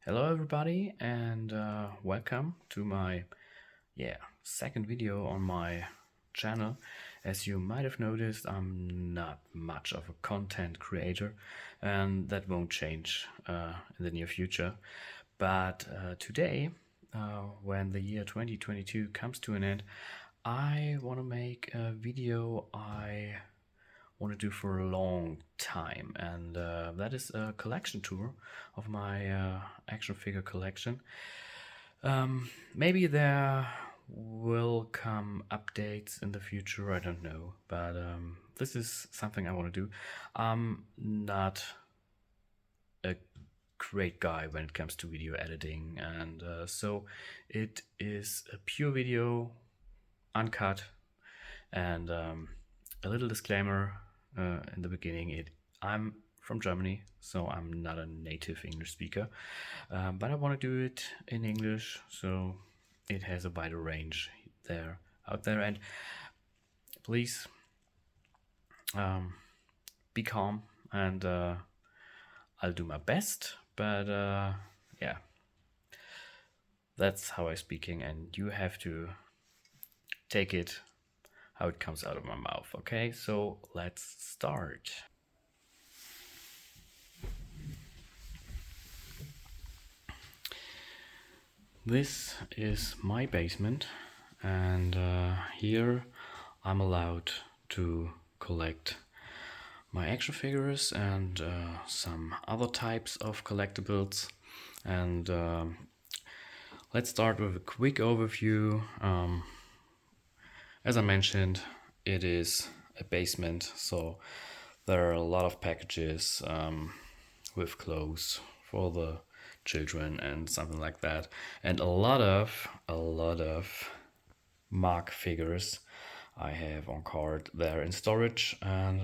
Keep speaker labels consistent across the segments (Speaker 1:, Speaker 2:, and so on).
Speaker 1: Hello everybody and welcome to my second video on my channel. As you might have noticed, I'm not much of a content creator and that won't change in the near future. But today, when the year 2022 comes to an end, I want to make a video I want to do for a long time, and that is a collection tour of my action figure collection. Maybe there will come updates in the future, I don't know, but this is something I want to do. I'm not a great guy when it comes to video editing, and so it is a pure video, uncut, and a little disclaimer in the beginning. I'm from Germany, so I'm not a native English speaker, but I want to do it in English, so it has a wider range out there. And please be calm, and I'll do my best. But yeah, that's how I'm speaking, and you have to take it how it comes out of my mouth. Okay, so let's start. This is my basement, and here I'm allowed to collect my action figures and some other types of collectibles. And let's start with a quick overview. As I mentioned, it is a basement, so there are a lot of packages with clothes for the children and something like that, and a lot of Mark figures I have on card there in storage. And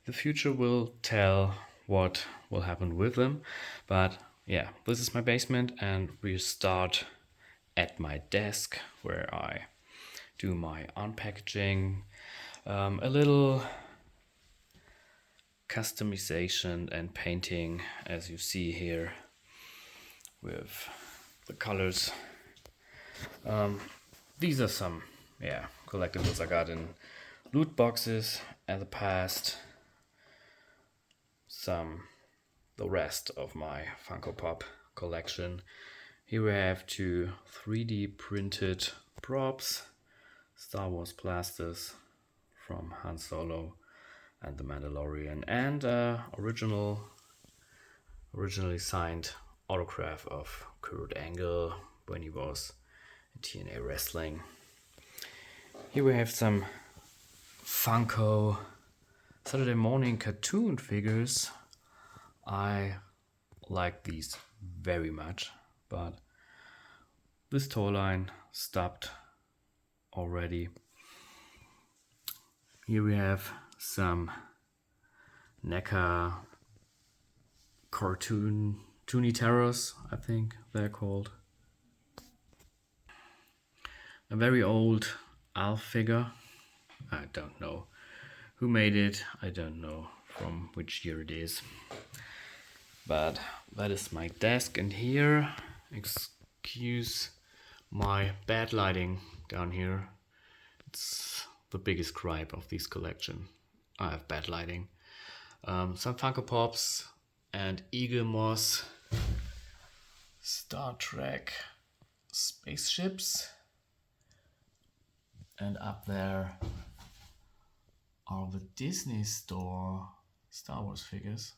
Speaker 1: the future will tell what will happen with them. But yeah, this is my basement, and we start at my desk where I do my unpackaging, a little customization and painting, as you see here with the colors. These are some collectibles I got in loot boxes in the past. The rest of my Funko Pop collection. Here we have two 3D printed props, Star Wars blasters from Han Solo and The Mandalorian, and originally signed autograph of Kurt Angle when he was in TNA Wrestling. Here we have some Funko Saturday morning cartoon figures. I like these very much, but this toy line stopped already. Here we have some NECA cartoon Toonie Terrors, I think they're called. A very old Alf figure. I don't know who made it. I don't know from which year it is. But that is my desk, and here, excuse my bad lighting down here. It's the biggest gripe of this collection. I have bad lighting. Some Funko Pops and Eagle Moss Star Trek spaceships. And up there are the Disney Store Star Wars figures.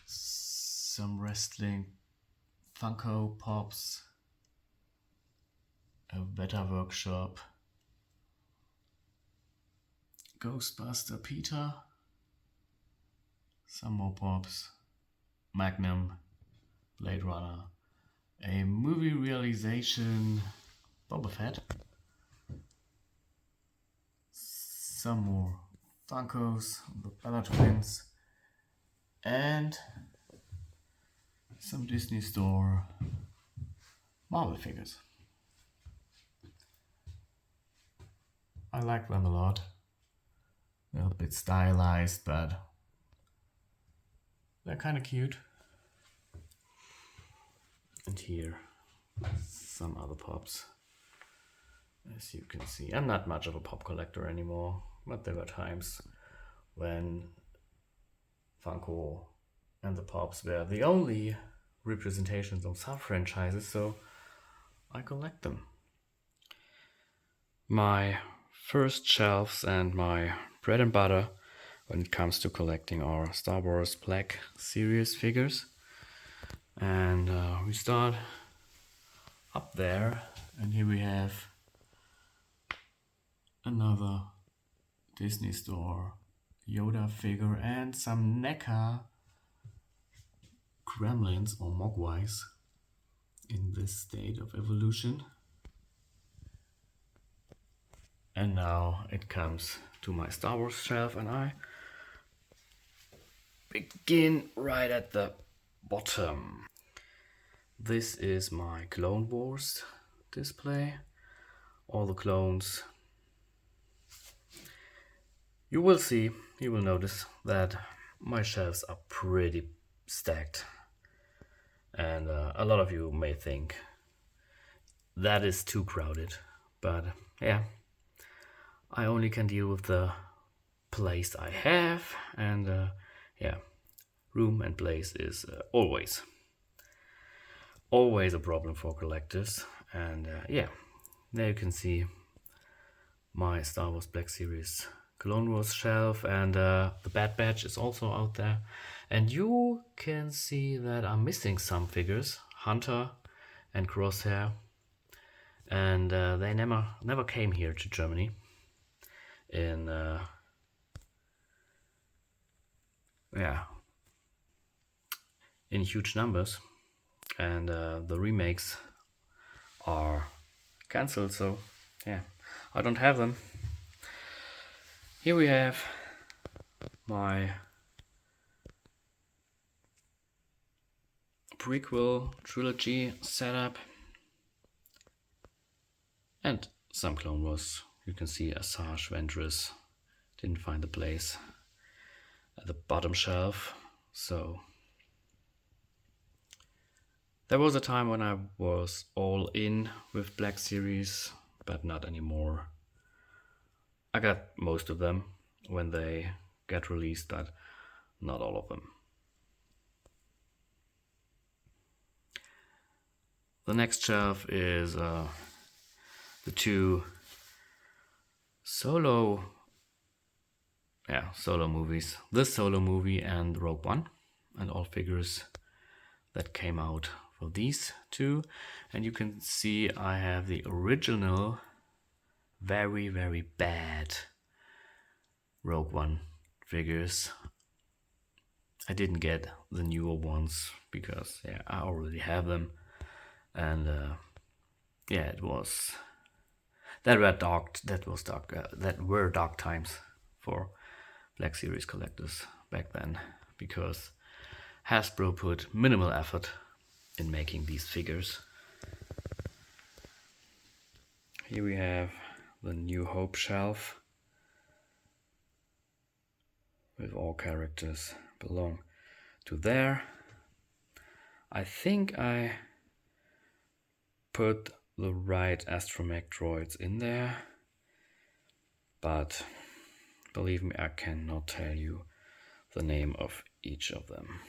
Speaker 1: Some wrestling Funko Pops, a Beta Workshop, Ghostbuster Peter, some more Pops, Magnum, Blade Runner, a movie realization Boba Fett, some more Funkos, the Bella Twins, and some Disney Store Marvel figures. I like them a lot. They're a bit stylized, but they're kind of cute. And here some other pops. As you can see, I'm not much of a pop collector anymore, but there were times when Funko and the Pops were the only representations of sub-franchises, so I collect them. My first shelves and my bread and butter when it comes to collecting are Star Wars Black Series figures. And we start up there, and here we have another Disney Store Yoda figure and some NECA Gremlins or Mogwais in this state of evolution. And now it comes to my Star Wars shelf, and I begin right at the bottom. This is my Clone Wars display. All the clones. You will see, you will notice that my shelves are pretty stacked. And a lot of you may think that is too crowded. But yeah, I only can deal with the place I have. And yeah, room and place is always a problem for collectors. And yeah, there you can see my Star Wars Black Series Clone Wars shelf, and the Bad Batch is also out there. And you can see that I'm missing some figures, Hunter and Crosshair, and they never came here to Germany in in huge numbers, and the remakes are cancelled, so yeah, I don't have them. Here we have my prequel trilogy setup and some Clone Wars. You can see Asajj Ventress didn't find a place at the bottom shelf, so there was a time when I was all in with Black Series, but not anymore. I got most of them when they get released, but not all of them. The next shelf is the two solo movies. This Solo movie and Rogue One, and all figures that came out for these two. And you can see I have the original very, very bad Rogue One figures. I didn't get the newer ones because yeah, I already have them, and yeah, it was that were dark times for Black Series collectors back then, because Hasbro put minimal effort in making these figures. Here we have the New Hope shelf with all characters belong to there. I think I put the right astromech droids in there, but believe me, I cannot tell you the name of each of them.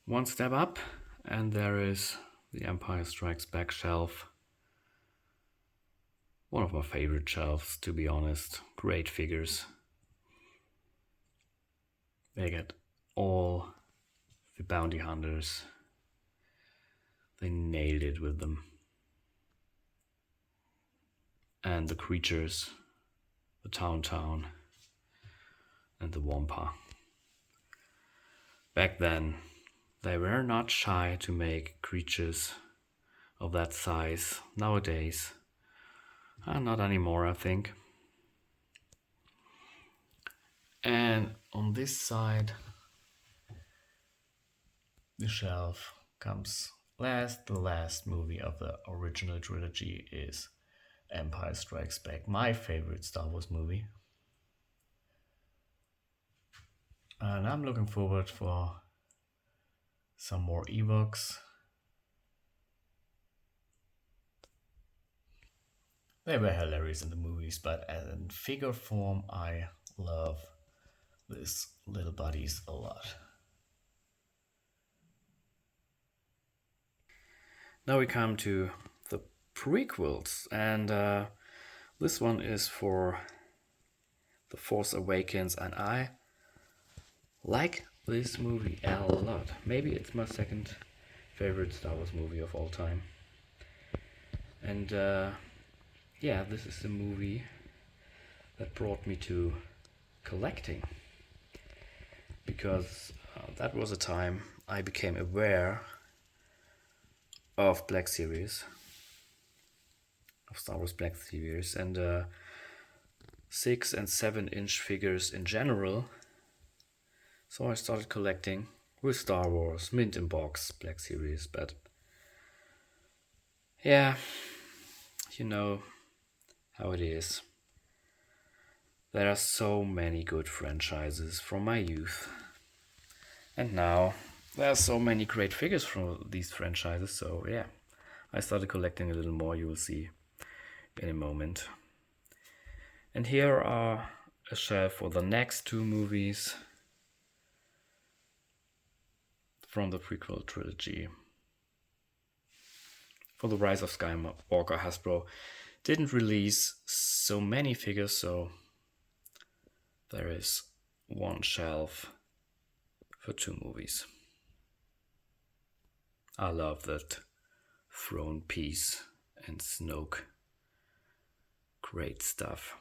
Speaker 1: One step up, and there is the Empire Strikes Back shelf. One of my favorite shelves, to be honest. Great figures. They get all the bounty hunters. They nailed it with them. And the creatures, the Tauntaun and the Wampa. Back then, they were not shy to make creatures of that size. Nowadays, not anymore, I think. And on this side, the shelf comes last. The last movie of the original trilogy is Empire Strikes Back, my favorite Star Wars movie. And I'm looking forward for some more Ewoks. They were hilarious in the movies, but as in figure form, I love these little buddies a lot. Now we come to the prequels, and this one is for The Force Awakens, and I like this movie a lot. Maybe it's my second favorite Star Wars movie of all time. And yeah, this is the movie that brought me to collecting, because that was a time I became aware of Black Series, of Star Wars Black Series, and 6 and 7-inch figures in general. So I started collecting with Star Wars, mint in box, Black Series, but yeah, you know how it is. There are so many good franchises from my youth, and now there are so many great figures from these franchises, so yeah, I started collecting a little more, you will see in a moment. And here are a shelf for the next 2 movies from the prequel trilogy. For The Rise of Skywalker, Hasbro didn't release so many figures, so there is one shelf for 2 movies. I love that throne piece and Snoke. Great stuff.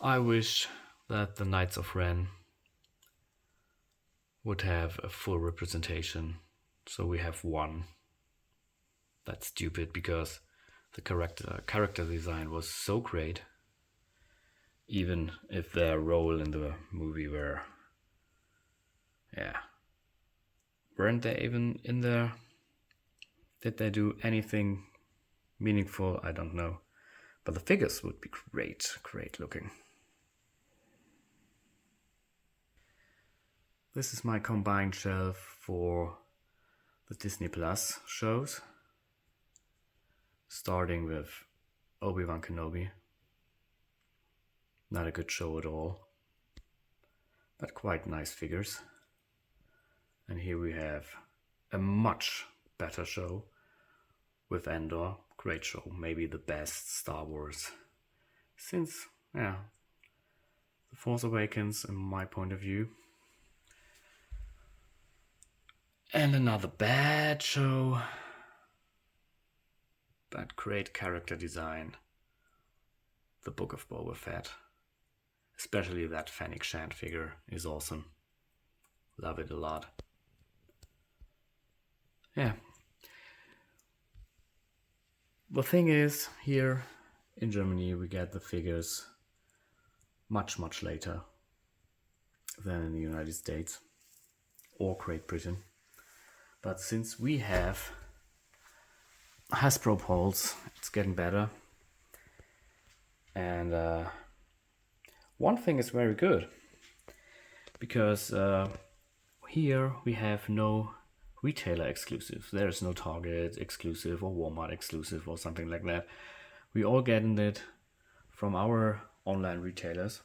Speaker 1: I wish that the Knights of Ren would have a full representation, so we have one. That's stupid because the character design was so great, even if their role in the movie weren't they even in there? Did they do anything meaningful? I don't know, but the figures would be great looking. This is my combined shelf for the Disney Plus shows, starting with Obi-Wan Kenobi. Not a good show at all, but quite nice figures. And here we have a much better show with Andor. Great show, maybe the best Star Wars since, The Force Awakens, in my point of view. And another bad show, but great character design, The Book of Boba Fett. Especially that Fennec Shand figure is awesome. Love it a lot. Yeah. The thing is, here in Germany we get the figures much later than in the United States or Great Britain. But since we have Hasbro Pulse, it's getting better. And one thing is very good, because here we have no retailer exclusives. There is no Target exclusive or Walmart exclusive or something like that. We all get it from our online retailers.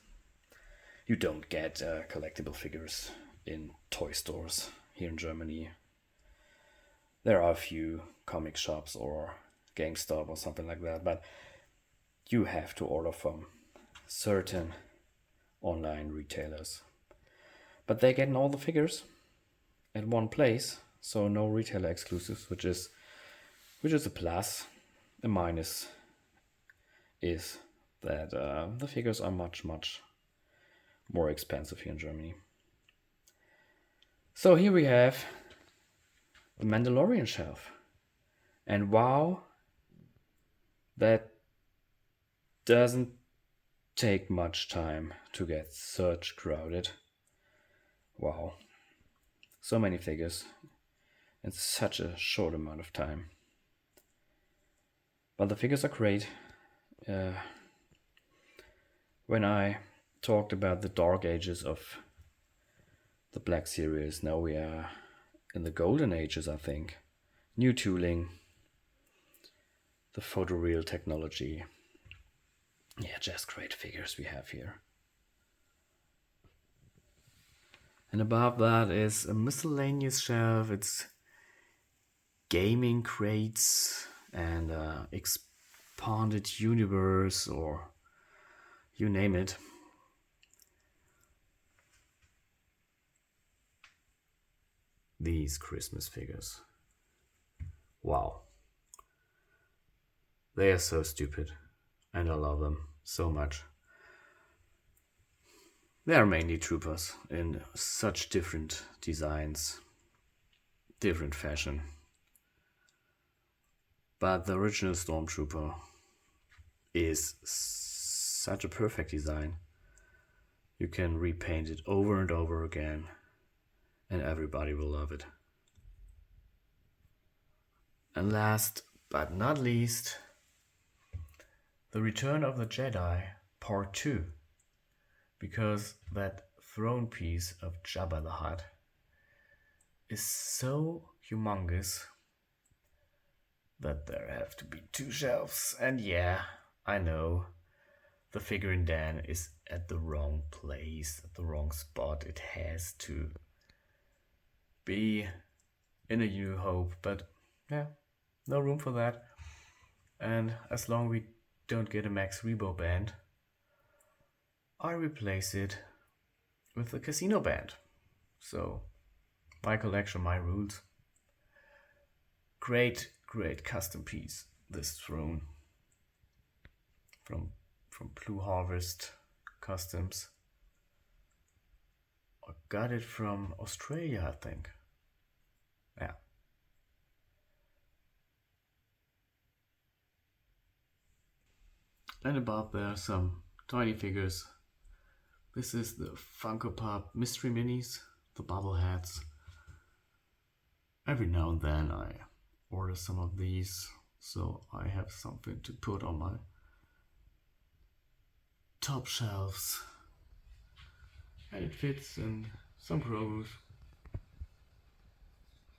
Speaker 1: You don't get collectible figures in toy stores here in Germany. There are a few comic shops or GameStop or something like that, but you have to order from certain online retailers. But they get all the figures at one place, so no retailer exclusives, which is a plus. A minus is that the figures are much more expensive here in Germany. So here we have the Mandalorian shelf, and wow, that doesn't take much time to get such crowded. Wow, so many figures in such a short amount of time. But the figures are great. When I talked about the dark ages of the Black Series, now we are in the golden ages, I think. New tooling, the photoreal technology. Yeah, just great figures we have here. And above that is a miscellaneous shelf. It's gaming crates and expanded universe, or you name it. These Christmas figures. Wow. They are so stupid, and I love them so much. They are mainly troopers in such different designs, different fashion. But the original Stormtrooper is such a perfect design. You can repaint it over and over again, and everybody will love it. And last but not least, The Return of the Jedi Part 2. Because that throne piece of Jabba the Hutt is so humongous that there have to be 2 shelves. And yeah, I know, the figure in Dan is at the wrong place, at the wrong spot. It has to be in A New Hope, but yeah, no room for that. And as long as we don't get a Max Rebo band, I replace it with the Casino band. So, my collection, my rules. Great custom piece, this throne. From Blue Harvest Customs. I got it from Australia, I think. Yeah. And above there some tiny figures. This is the Funko Pop Mystery Minis, the bobbleheads. Every now and then I order some of these, so I have something to put on my top shelves. And it fits in some Grogos.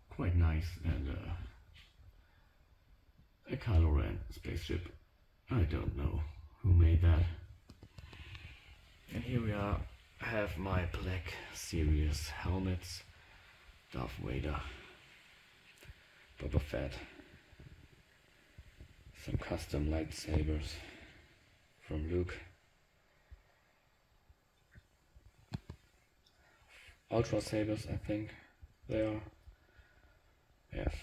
Speaker 1: Quite nice. And a Kylo Ren spaceship. I don't know who made that. And here we have my Black Series helmets. Darth Vader, Boba Fett, some custom lightsabers from Luke, Ultra Sabers, I think they are. Yes.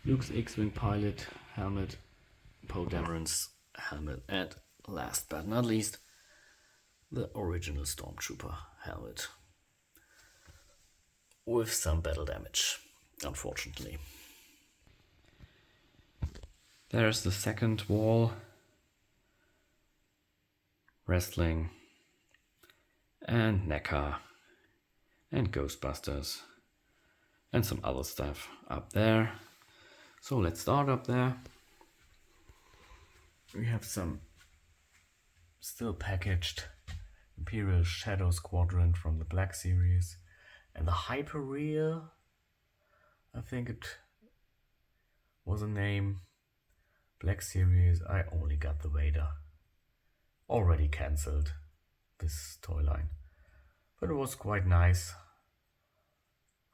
Speaker 1: Luke's X-Wing pilot helmet, Poe Dameron's helmet, and last but not least, the original Stormtrooper helmet. With some battle damage, unfortunately. There's the second wall. Wrestling. And NECA. And Ghostbusters. And some other stuff up there. So let's start up there. We have some still packaged Imperial Shadow Squadron from the Black Series. And the Hyper-Real, I think it was a name. Black Series, I only got the Vader. Already cancelled this toy line. But it was quite nice.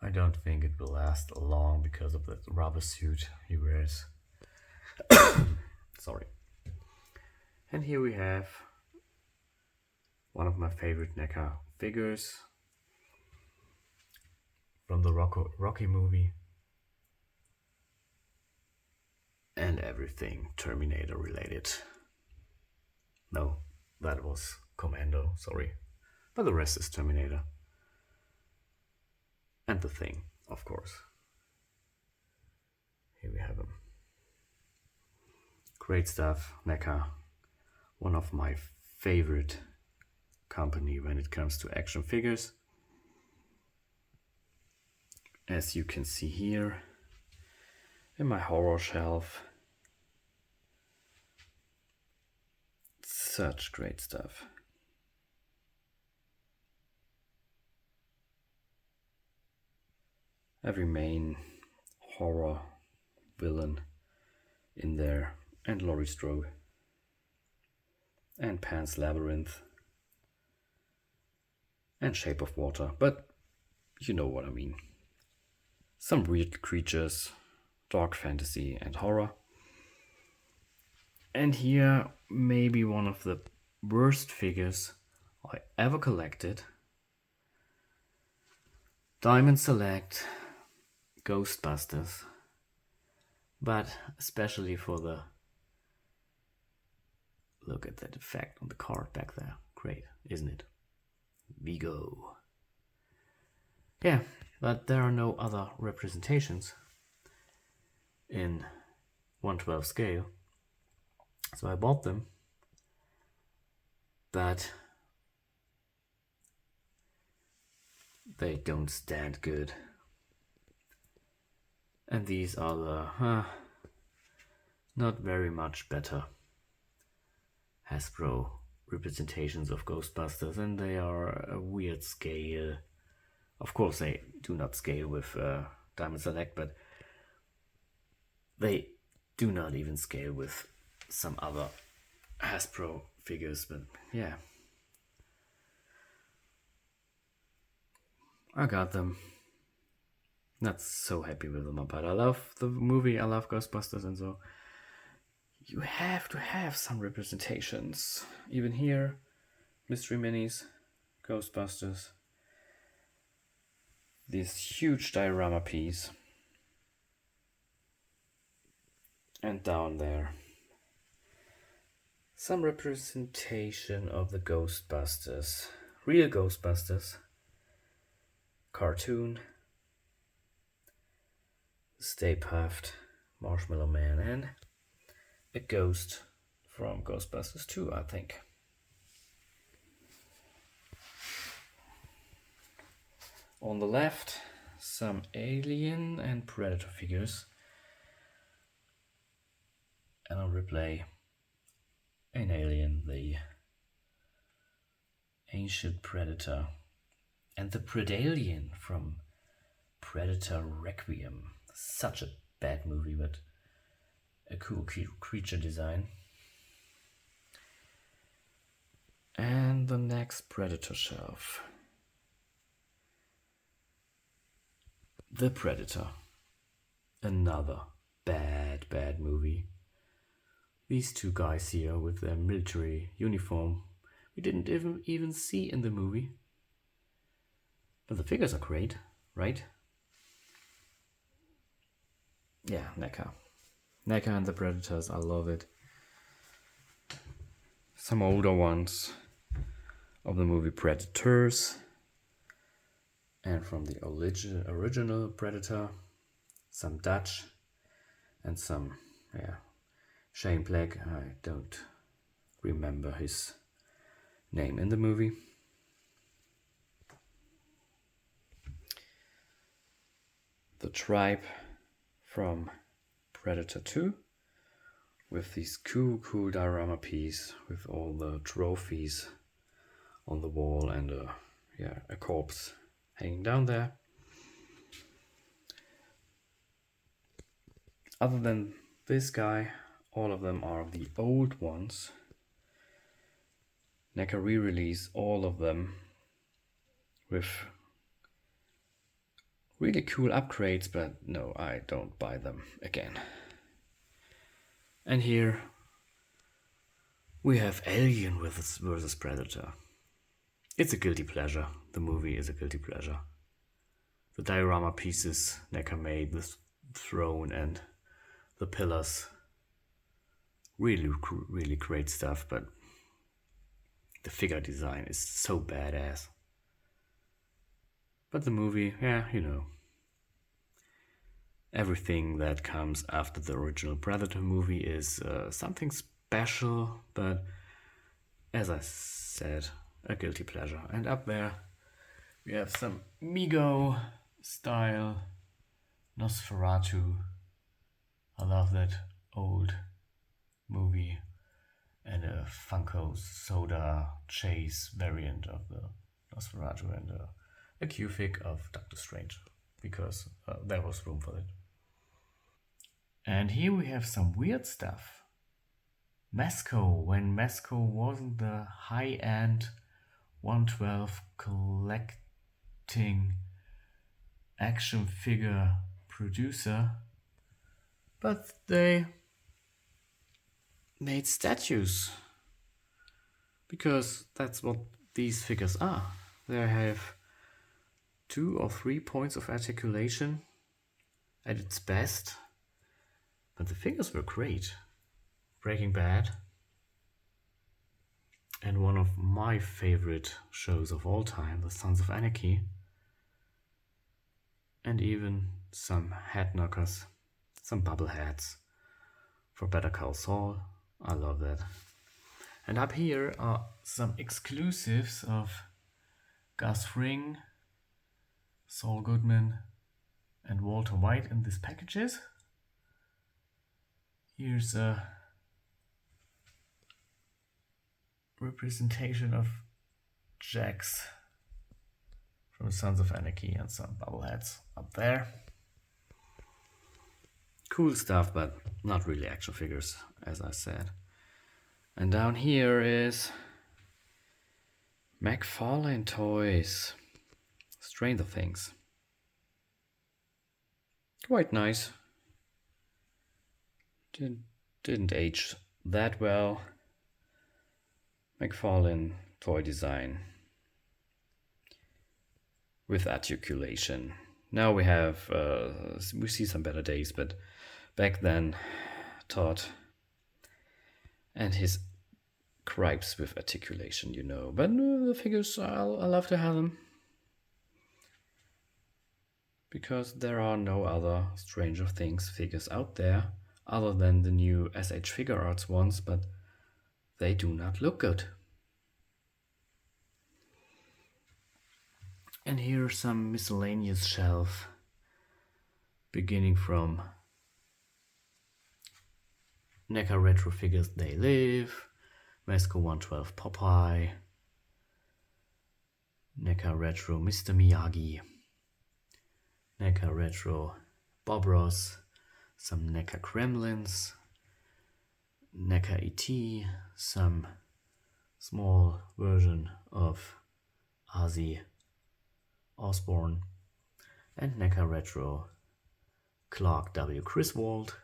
Speaker 1: I don't think it will last long because of the rubber suit he wears. Sorry. And here we have one of my favorite NECA figures from the Rocky movie. And everything Terminator related. No, that was Commando, sorry. But the rest is Terminator. And the Thing, of course. Here we have him. Great stuff, NECA. One of my favorite company when it comes to action figures. As you can see here in my horror shelf, Such great stuff. Every main horror villain in there, and Laurie Strode, and Pan's Labyrinth, and Shape of Water, but you know what I mean. Some weird creatures, dark fantasy and horror. And here, maybe one of the worst figures I ever collected. Diamond Select Ghostbusters. But especially for the... Look at that effect on the card back there. Great, isn't it? Vigo. Yeah, but there are no other representations in 1/12 scale. So I bought them. But they don't stand good. And these are the not very much better Hasbro representations of Ghostbusters, and they are a weird scale. Of course, they do not scale with Diamond Select, but they do not even scale with some other Hasbro figures. But yeah, I got them. Not so happy with them, but I love the movie, I love Ghostbusters, and so you have to have some representations. Even here, Mystery Minis, Ghostbusters, this huge diorama piece, and down there, some representation of the Ghostbusters, real Ghostbusters, cartoon, Stay Puft, Marshmallow Man, and a ghost from Ghostbusters 2, I think. On the left, some Alien and Predator figures. And on Ripley, an Alien, the ancient Predator, and the Predalien from Predator Requiem. Such a bad movie, but a cool creature design. And the next Predator shelf. The Predator. Another bad movie. These two guys here with their military uniform, we didn't even see in the movie. But the figures are great, right? Yeah, NECA. NECA and the Predators, I love it. Some older ones of the movie Predators. And from the original Predator, some Dutch and some, Shane Black. I don't remember his name in the movie. The Tribe from Predator 2 with this cool diorama piece with all the trophies on the wall and a corpse hanging down there. Other than this guy, all of them are the old ones. NECA re-release all of them with really cool upgrades, but no, I don't buy them again. And here we have Alien versus Predator. It's a guilty pleasure. The movie is a guilty pleasure. The diorama pieces NECA made, the throne and the pillars, really great stuff, but the figure design is so badass. But the movie, everything that comes after the original Predator movie is something special, but as I said, a guilty pleasure. And up there we have some Mego style Nosferatu. I love that old movie and a Funko Soda Chase variant of the Nosferatu, and a Q-Fig of Doctor Strange, because there was room for it. And here we have some weird stuff. Mezco, when Mezco wasn't the high-end 112 collecting action figure producer, but they made statues, because that's what these figures are. They have 2 or 3 points of articulation at its best, but the figures were great. Breaking Bad, and one of my favorite shows of all time, The Sons of Anarchy, and even some head knockers, some bubbleheads for Better Call Saul. I love that. And up here are some exclusives of Gus Fring, Saul Goodman, and Walter White in these packages. Here's a representation of Jax from Sons of Anarchy and some bubbleheads up there. Cool stuff, but not really action figures, as I said. And down here is McFarlane Toys, Stranger Things. Quite nice. Didn't age that well. McFarlane toy design with articulation. Now we have, we see some better days, but back then, Todd and his gripes with articulation, you know. But the figures, I love to have them, because there are no other Stranger Things figures out there other than the new SH Figure Arts ones, but they do not look good. And here's some miscellaneous shelf, beginning from NECA Retro Figures They Live, Mezco 112 Popeye, NECA Retro Mr. Miyagi, NECA Retro Bob Ross, some NECA Kremlins, NECA ET, some small version of Ozzy Osbourne, and NECA Retro Clark W. Griswold,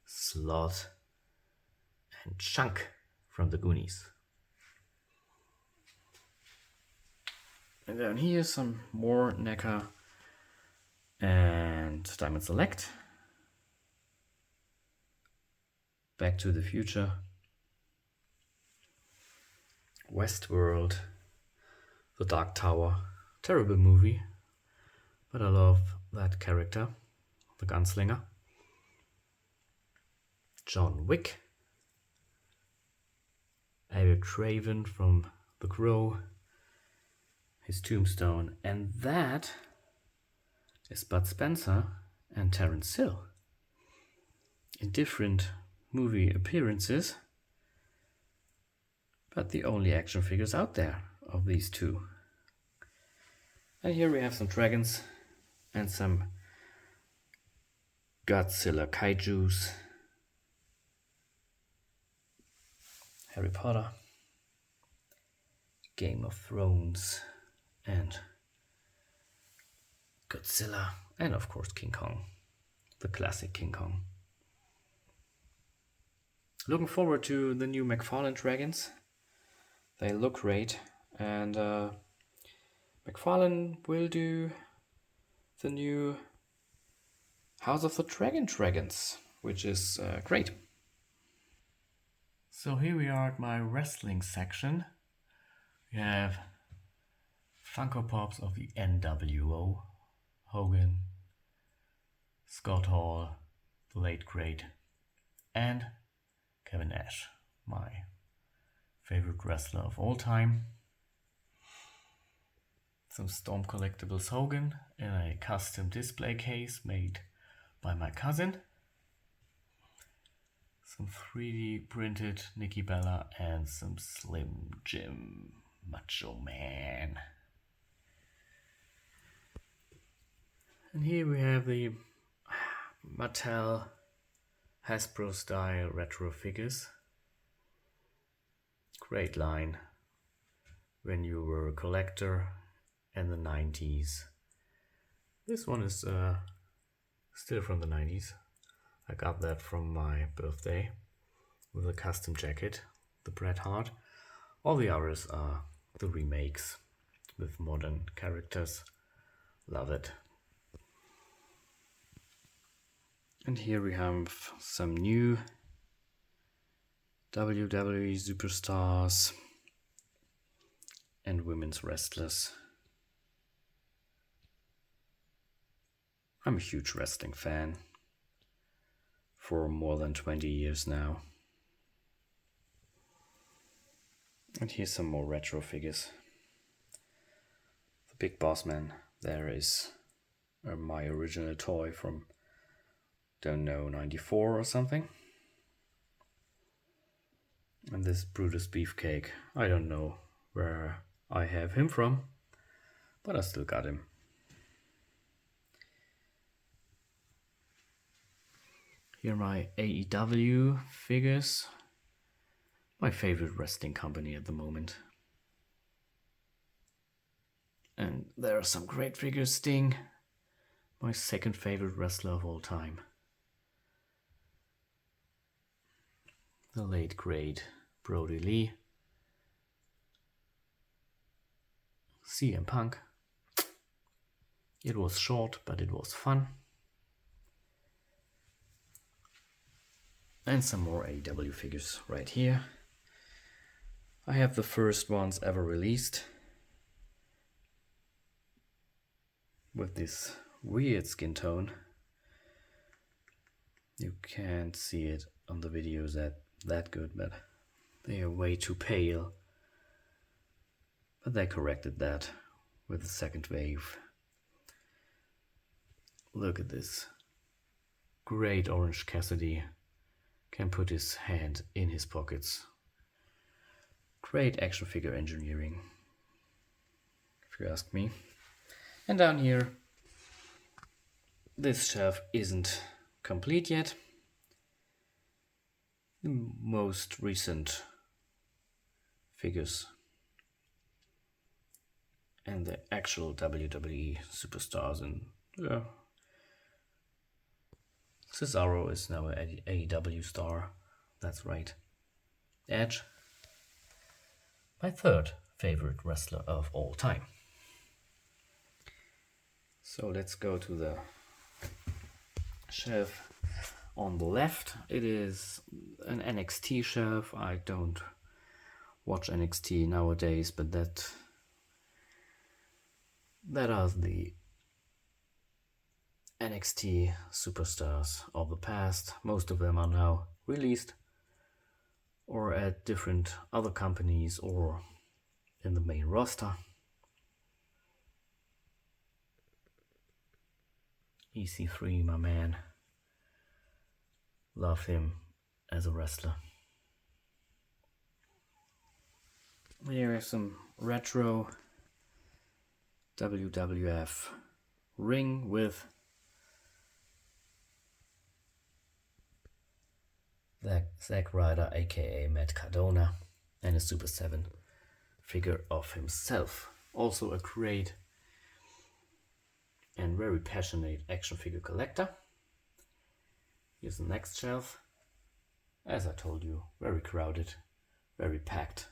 Speaker 1: Sloth, and Chunk from the Goonies. And down here some more NECA and Diamond Select, Back to the Future, Westworld, The Dark Tower. Terrible movie, but I love that character, the gunslinger. John Wick, Eric Draven from The Crow, his tombstone, and that is Bud Spencer and Terence Hill in different movie appearances, but the only action figures out there of these two. And here we have some dragons and some Godzilla kaijus, Harry Potter, Game of Thrones, and Godzilla, and of course King Kong, the classic King Kong. Looking forward to the new McFarlane dragons. They look great, and McFarlane will do the new House of the Dragons, which is great. So here we are at my wrestling section. We have Funko Pops of the NWO, Hogan, Scott Hall, the late great, and Kevin Nash, my favorite wrestler of all time. Some Storm Collectibles Hogan in a custom display case made by my cousin. some 3D printed Nikki Bella and some Slim Jim Macho Man. And here we have the Mattel Hasbro style retro figures. Great line when you were a collector in the 90s. This one is still from the 90s. I got that from my birthday with a custom jacket, the Bret Hart. All the others are the remakes with modern characters. Love it. And here we have some new WWE superstars and women's wrestlers. I'm a huge wrestling fan for more than 20 years now. And here's some more retro figures. The Big Boss Man, there is my original toy from, don't know, 94 or something. And this Brutus Beefcake, I don't know where I have him from, but I still got him. Here are my AEW figures, my favorite wrestling company at the moment. And there are some great figures. Sting, my second favorite wrestler of all time. The late great Brody Lee. CM Punk. It was short, but it was fun. And some more AEW figures right here. I have the first ones ever released with this weird skin tone. You can't see it on the videos that good, but they are way too pale. But they corrected that with the second wave. Look at this. Great Orange Cassidy can put his hand in his pockets. Great action figure engineering, if you ask me. And down here, this shelf isn't complete yet. The most recent figures and the actual WWE superstars, and Cesaro is now an AEW star, that's right. Edge, my third favorite wrestler of all time. So let's go to the shelf on the left. It is an NXT shelf. I don't watch NXT nowadays, but that are the NXT superstars of the past. Most of them are now released or at different other companies or in the main roster. EC3, my man. Love him as a wrestler. Here is some retro WWF ring with Zack Ryder, aka Matt Cardona, and a Super 7 figure of himself. Also a great and very passionate action figure collector. Here's the next shelf. As I told you, very crowded, very packed,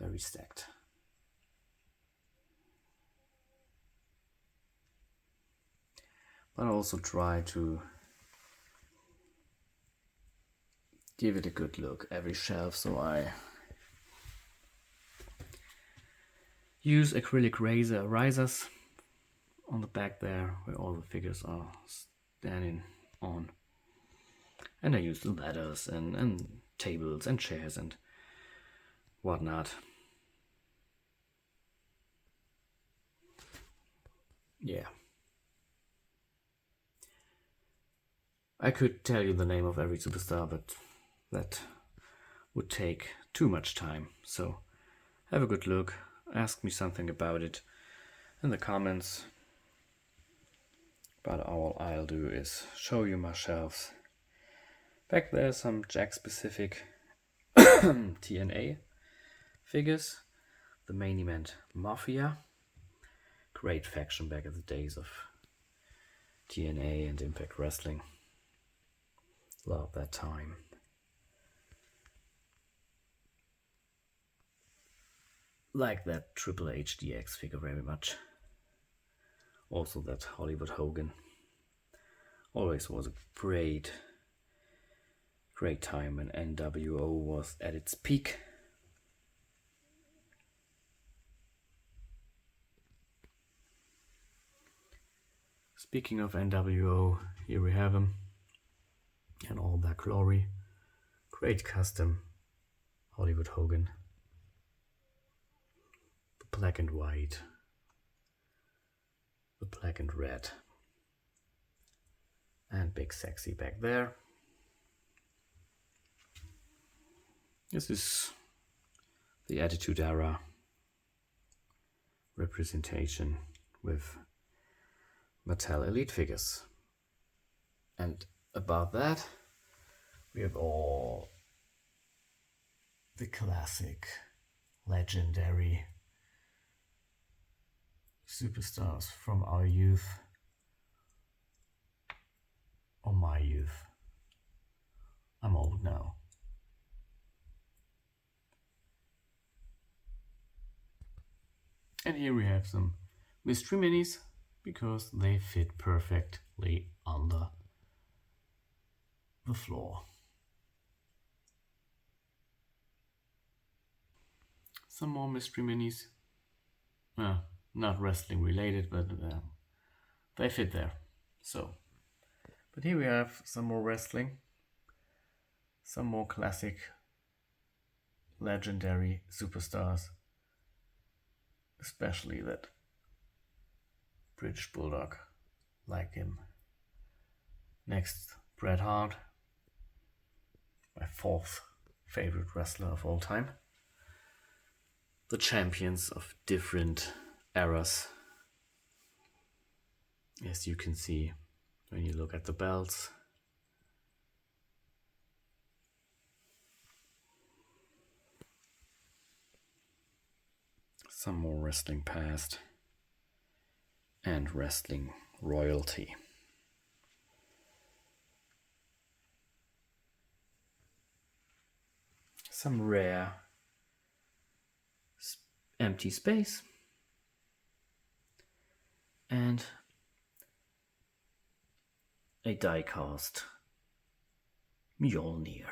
Speaker 1: very stacked. But I also try to give it a good look, every shelf, so I use acrylic risers on the back there where all the figures are standing on. And I use the ladders and tables and chairs and whatnot. Yeah. I could tell you the name of every superstar, but that would take too much time. So have a good look, ask me something about it in the comments. But all I'll do is show you my shelves. Back there some Jack specific TNA figures. The main event Mafia. Great faction back in the days of TNA and Impact Wrestling. Love that time. Like that Triple H DX figure very much. Also that Hollywood Hogan. Always was a great time when NWO was at its peak. Speaking of NWO, here we have them in all their glory. Great custom Hollywood Hogan. The black and white. The black and red. And Big Sexy back there. This is the Attitude Era representation with Mattel Elite figures. And above that, we have all the classic, legendary superstars from our youth, or my youth. I'm old now. And here we have some mystery minis, because they fit perfectly under the floor. Some more mystery minis. Not wrestling related, but they fit there. So, but here we have some more wrestling. Some more classic, legendary superstars. Especially that British Bulldog, like him. Next, Bret Hart, my fourth favorite wrestler of all time. The champions of different eras. As you can see when you look at the belts. Some more wrestling past and wrestling royalty. Some rare empty space and a die-cast Mjolnir.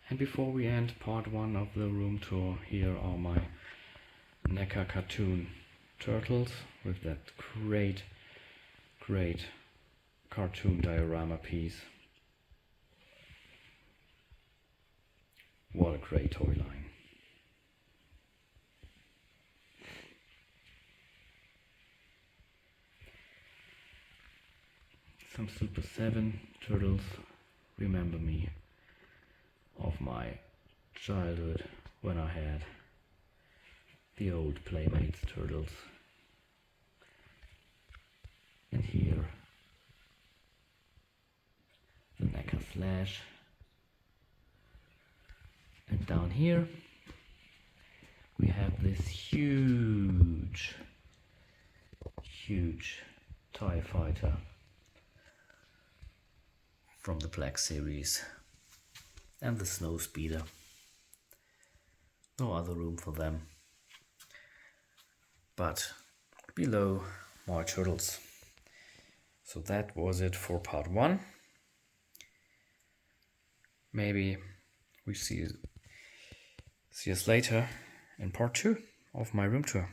Speaker 1: And before we end part 1 of the room tour, here are my NECA cartoon turtles with that great cartoon diorama piece. What a great toy line. Some Super 7 turtles, Remember Me, of my childhood when I had the old Playmates turtles. And here the NECA Slash. And down here we have this huge TIE Fighter from the Black Series. And the Snow Speeder. No other room for them. But below, more turtles. So that was it for part 1. Maybe we see us later in part 2 of my room tour.